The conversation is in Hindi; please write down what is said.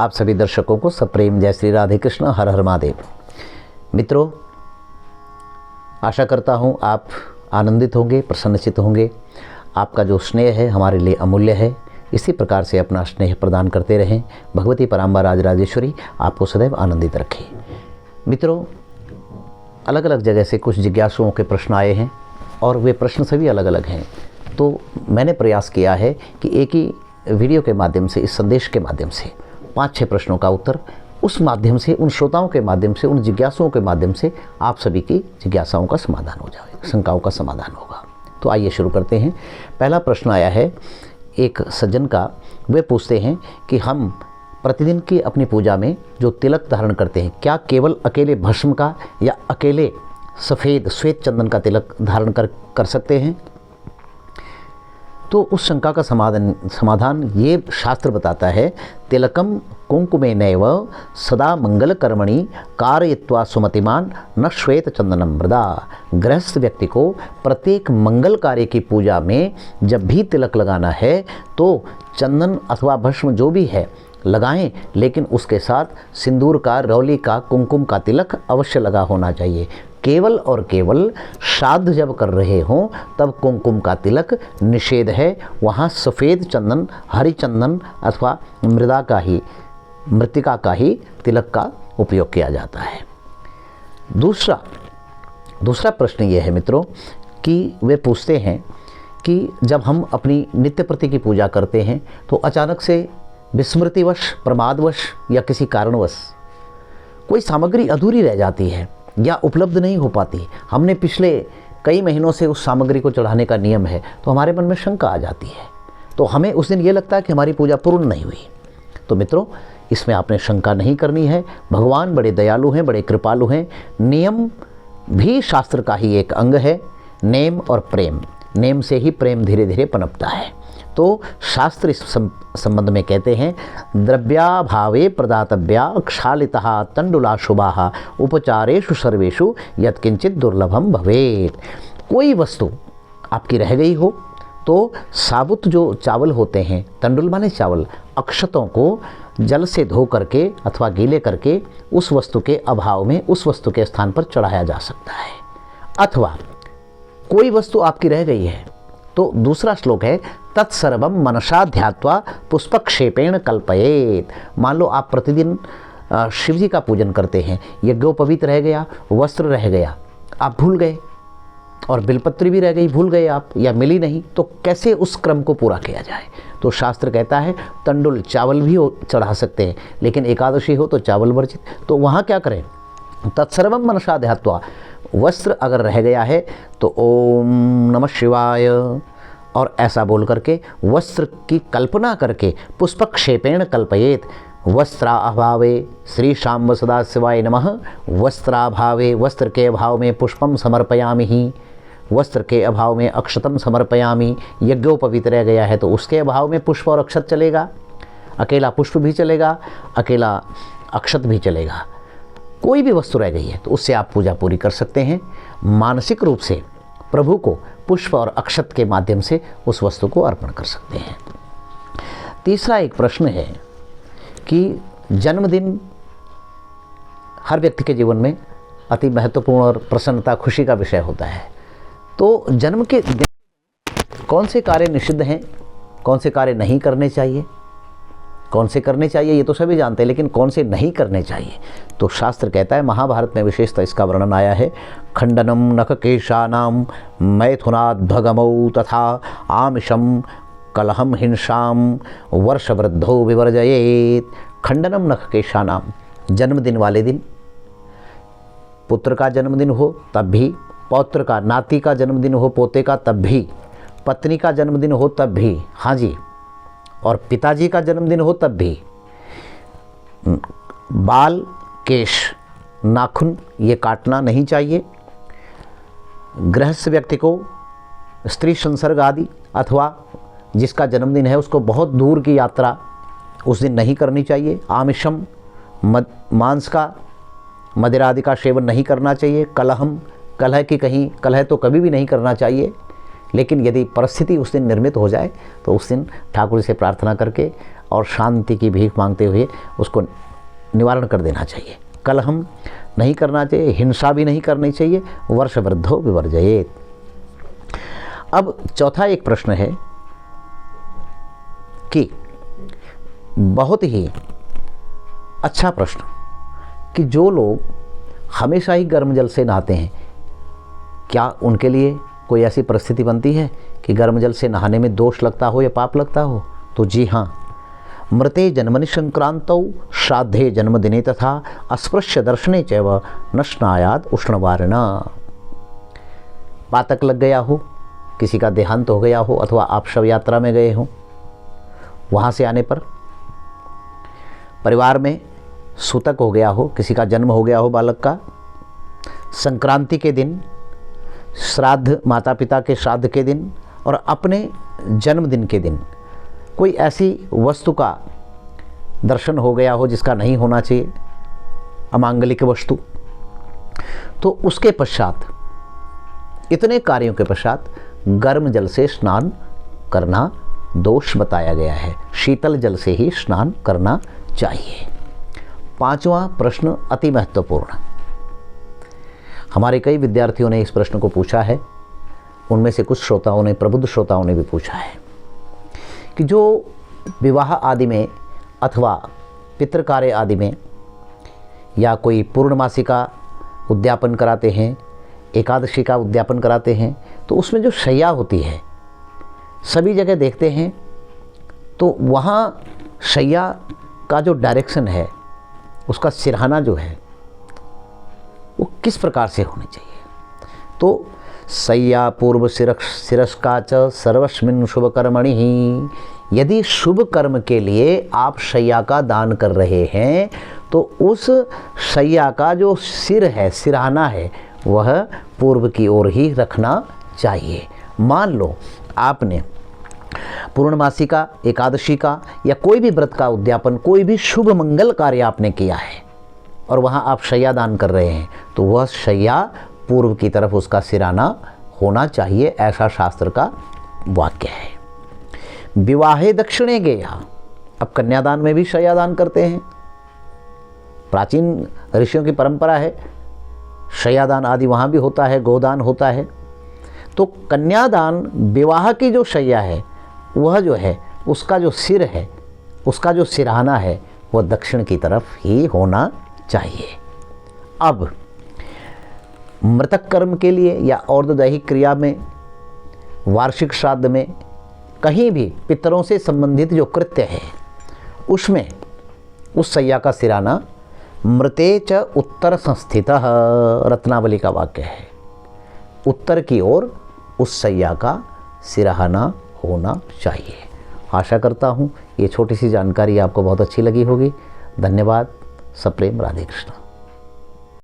आप सभी दर्शकों को सप्रेम जय श्री राधे कृष्ण, हर हर महादेव। मित्रों, आशा करता हूँ आप आनंदित होंगे, प्रसन्नचित होंगे। आपका जो स्नेह है हमारे लिए अमूल्य है। इसी प्रकार से अपना स्नेह प्रदान करते रहें। भगवती पराम्बा राजराजेश्वरी आपको सदैव आनंदित रखे। मित्रों, अलग अलग जगह से कुछ जिज्ञासुओं के प्रश्न आए हैं और वे प्रश्न सभी अलग अलग हैं। तो मैंने प्रयास किया है कि एक ही वीडियो के माध्यम से, इस संदेश के माध्यम से 5-6 प्रश्नों का उत्तर उस माध्यम से, उन श्रोताओं के माध्यम से, उन जिज्ञासुओं के माध्यम से आप सभी की जिज्ञासाओं का समाधान हो जाए, शंकाओं का समाधान होगा। तो आइए शुरू करते हैं। पहला प्रश्न आया है एक सज्जन का। वे पूछते हैं कि हम प्रतिदिन की अपनी पूजा में जो तिलक धारण करते हैं, क्या केवल अकेले भस्म का या अकेले सफ़ेद श्वेत चंदन का तिलक धारण कर सकते हैं? तो उस शंका का समाधान ये शास्त्र बताता है, तिलकम कुंकुमेनैव सदा मंगल कर्मणि कारयित्वा सुमतिमान न श्वेत चंदनम मृदा। गृहस्थ व्यक्ति को प्रत्येक मंगल कार्य की पूजा में जब भी तिलक लगाना है तो चंदन अथवा भस्म जो भी है लगाएं, लेकिन उसके साथ सिंदूर का, रौली का, कुमकुम का तिलक अवश्य लगा होना चाहिए। केवल और केवल श्राद्ध जब कर रहे हों तब कुमकुम का तिलक निषेध है। वहाँ सफ़ेद चंदन, हरी चंदन अथवा मृतिका का ही तिलक का उपयोग किया जाता है। दूसरा प्रश्न ये है मित्रों कि वे पूछते हैं कि जब हम अपनी नित्य प्रति की पूजा करते हैं तो अचानक से विस्मृतिवश, प्रमादवश या किसी कारणवश कोई सामग्री अधूरी रह जाती है या उपलब्ध नहीं हो पाती। हमने पिछले कई महीनों से उस सामग्री को चढ़ाने का नियम है, तो हमारे मन में शंका आ जाती है। तो हमें उस दिन ये लगता है कि हमारी पूजा पूर्ण नहीं हुई। तो मित्रों, इसमें आपने शंका नहीं करनी है। भगवान बड़े दयालु हैं, बड़े कृपालु हैं। नियम भी शास्त्र का ही एक अंग है। नेम और प्रेम, नेम से ही प्रेम धीरे धीरे पनपता है। तो शास्त्र इस संबंध में कहते हैं, द्रव्याभावे प्रदातव्या क्षालितः तंडुला शुभाः उपचारेषु सर्वेषु यत्किंचित दुर्लभम भवेत्। कोई वस्तु आपकी रह गई हो तो साबुत जो चावल होते हैं, तंडुल माने चावल, अक्षतों को जल से धो करके अथवा गीले करके उस वस्तु के अभाव में उस वस्तु के स्थान पर चढ़ाया जा सकता है। अथवा कोई वस्तु आपकी रह गई है तो दूसरा श्लोक है, तत्सर्वम मनसा ध्यात्वा पुष्पक्षेपेण कल्पयेत। मान लो आप प्रतिदिन शिव जी का पूजन करते हैं, यज्ञोपवीत रह गया, वस्त्र रह गया, आप भूल गए, और बिलपत्री भी रह गई, भूल गए आप, या मिली नहीं, तो कैसे उस क्रम को पूरा किया जाए? तो शास्त्र कहता है तंडुल चावल भी चढ़ा सकते हैं, लेकिन एकादशी हो तो चावल वर्जित। तो वहाँ क्या करें? तत्सर्वम मनसा ध्यात्वा। वस्त्र अगर रह गया है तो ओम नमः शिवाय और ऐसा बोल करके वस्त्र की कल्पना करके पुष्पक्षेपेण कल्पयेत। वस्त्राभावे श्री शाम्ब सदा शिवाय नमः। वस्त्राभावे, वस्त्र के अभाव में पुष्पम समर्पयामि ही, वस्त्र के अभाव में अक्षतम समर्पयामि। यज्ञोपवीत रह गया है तो उसके अभाव में पुष्प और अक्षत चलेगा, अकेला पुष्प भी चलेगा, अकेला अक्षत भी चलेगा। कोई भी वस्तु रह गई है तो उससे आप पूजा पूरी कर सकते हैं। मानसिक रूप से प्रभु को पुष्प और अक्षत के माध्यम से उस वस्तु को अर्पण कर सकते हैं। तीसरा एक प्रश्न है कि जन्मदिन हर व्यक्ति के जीवन में अति महत्वपूर्ण और प्रसन्नता, खुशी का विषय होता है। तो जन्म के दिन कौन से कार्य निषिद्ध हैं, कौन से कार्य नहीं करने चाहिए? कौन से करने चाहिए ये तो सभी जानते हैं, लेकिन कौन से नहीं करने चाहिए? तो शास्त्र कहता है, महाभारत में विशेषतः इसका वर्णन आया है, खंडनम नखकेशानाम मैथुनाद्भगमौ तथा आमिषम कलहम हिंसाम वर्षवृद्धो विवर्जयेत। खंडनम नखकेशानाम, जन्मदिन वाले दिन, पुत्र का जन्मदिन हो तब भी, पौत्र का, नाती का जन्मदिन हो, पोते का तब भी, पत्नी का जन्मदिन हो तब भी, हाँ जी, और पिताजी का जन्मदिन हो तब भी। बाल, केश, नाखून ये काटना नहीं चाहिए। गृहस्थ व्यक्ति को स्त्री संसर्ग आदि, अथवा जिसका जन्मदिन है उसको बहुत दूर की यात्रा उस दिन नहीं करनी चाहिए। आमिषम, मांस का, मदिरा आदि का सेवन नहीं करना चाहिए। कलहम, कलह तो कभी भी नहीं करना चाहिए। लेकिन यदि परिस्थिति उस दिन निर्मित हो जाए तो उस दिन ठाकुर से प्रार्थना करके और शांति की भीख मांगते हुए उसको निवारण कर देना चाहिए। कलह नहीं करना चाहिए, हिंसा भी नहीं करनी चाहिए। वर्ष वृद्धो विवर्जयेत। अब चौथा एक प्रश्न है कि बहुत ही अच्छा प्रश्न कि जो लोग हमेशा ही गर्म जल से नहाते हैं, क्या उनके लिए कोई ऐसी परिस्थिति बनती है कि गर्म जल से नहाने में दोष लगता हो या पाप लगता हो? तो जी हाँ, मृते जन्मनि संक्रांतौ श्राद्धे जन्मदिने तथा अस्पृश्य दर्शने चैव न स्नायाद उष्णवारणा। पातक लग गया हो, किसी का देहांत हो गया हो, अथवा आप शव यात्रा में गए हो, वहाँ से आने पर परिवार में सूतक हो गया हो, किसी का जन्म हो गया हो बालक का, संक्रांति के दिन, श्राद्ध माता पिता के श्राद्ध के दिन और अपने जन्मदिन के दिन कोई ऐसी वस्तु का दर्शन हो गया हो जिसका नहीं होना चाहिए, अमांगलिक वस्तु, तो उसके पश्चात, इतने कार्यों के पश्चात गर्म जल से स्नान करना दोष बताया गया है। शीतल जल से ही स्नान करना चाहिए। पांचवा प्रश्न अति महत्वपूर्ण। हमारे कई विद्यार्थियों ने इस प्रश्न को पूछा है, उनमें से कुछ श्रोताओं ने, प्रबुद्ध श्रोताओं ने भी पूछा है कि जो विवाह आदि में अथवा पितृकार्य आदि में या कोई पूर्णमासी का उद्यापन कराते हैं, एकादशी का उद्यापन कराते हैं, तो उसमें जो शैया होती है, सभी जगह देखते हैं तो वहाँ शैया का जो डायरेक्शन है, उसका सिरहाना जो है वो किस प्रकार से होनी चाहिए? तो शय्या पूर्व शिरस्का च सर्वस्मिन् शुभ कर्मणि ही। यदि शुभ कर्म के लिए आप शैया का दान कर रहे हैं तो उस शैया का जो सिर है, सिरहाना है, वह पूर्व की ओर ही रखना चाहिए। मान लो आपने पूर्णमासी का, एकादशी का या कोई भी व्रत का उद्यापन, कोई भी शुभ मंगल कार्य आपने किया है और वहाँ आप शैया दान कर रहे हैं, तो वह शैया पूर्व की तरफ उसका सिराना होना चाहिए, ऐसा शास्त्र का वाक्य है। विवाहे दक्षिणे गेया। अब कन्यादान में भी शैयादान करते हैं, प्राचीन ऋषियों की परंपरा है, शैयादान आदि वहाँ भी होता है, गोदान होता है। तो कन्यादान, विवाह की जो शैया है, वह जो है उसका जो सिर है, उसका जो सिरहाना है, वह दक्षिण की तरफ ही होना चाहिए। अब मृतक कर्म के लिए या और्ध्वदैहिक क्रिया में, वार्षिक श्राद्ध में, कहीं भी पितरों से संबंधित जो कृत्य है, उसमें उस शैया का सिराना मृते च उत्तर संस्थितः, रत्नावली का वाक्य है, उत्तर की ओर उस शैया का सिरहाना होना चाहिए। आशा करता हूँ ये छोटी सी जानकारी आपको बहुत अच्छी लगी होगी। धन्यवाद। सप्रेम, राधे कृष्ण।